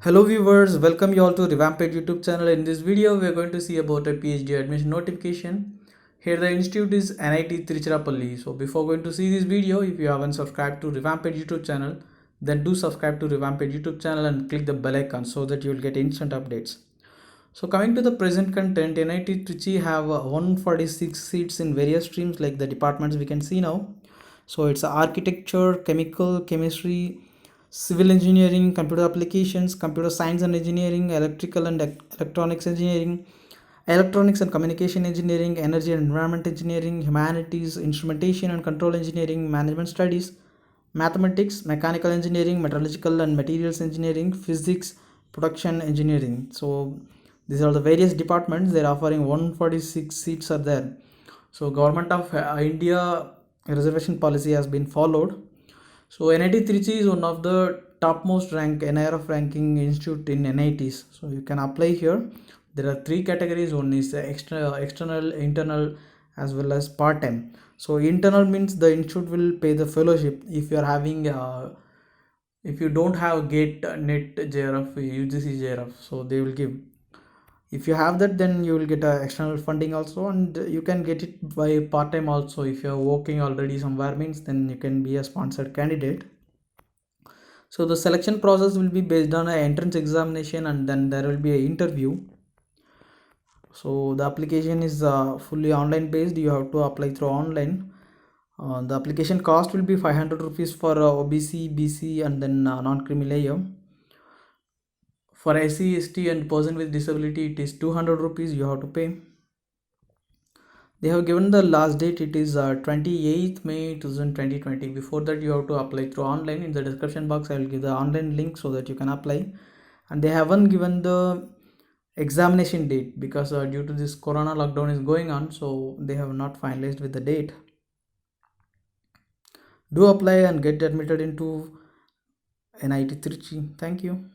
Hello viewers, welcome you all to Revamp ED YouTube channel. In this video, we are going to see about a PhD admission notification. Here the institute is NIT Tiruchirappalli. So before going to see this video, if you haven't subscribed to Revamp ED YouTube channel, then do subscribe to Revamp ED YouTube channel and click the bell icon so that you will get instant updates. So coming to the present content, NIT Trichy have 146 seats in various streams like the departments we can see now. So it's architecture, chemical, chemistry, civil engineering, computer applications, computer science and engineering, electrical and electronics engineering, electronics and communication engineering, energy and environment engineering, humanities, instrumentation and control engineering, management studies, mathematics, mechanical engineering, metallurgical and materials engineering, physics, production engineering. So these are the various departments. They're offering 146 seats are there. So government of India reservation policy has been followed. So NIT Trichy is one of the topmost NIRF ranking institute in NITs. So you can apply here. There are three categories. One is external, internal, as well as part-time. So internal means the institute will pay the fellowship if you are having if you don't have GATE, NET, JRF, UGC, JRF. So they will give. If you have that, then you will get external funding also, and you can get it by part-time also. If you are working already somewhere means, then you can be a sponsored candidate. So the selection process will be based on an entrance examination, and then there will be an interview. So the application is fully online based. You have to apply through online. The application cost will be 500 rupees for OBC, BC, and then non-creamy layer. For SC, ST and person with disability, it is 200 rupees you have to pay. They have given the last date, it is 28th May 2020. Before that, you have to apply through online. In the description box, I will give the online link so that you can apply. And they haven't given the examination date because due to this corona lockdown is going on, so they have not finalized with the date. Do apply and get admitted into NIT Trichy. Thank you.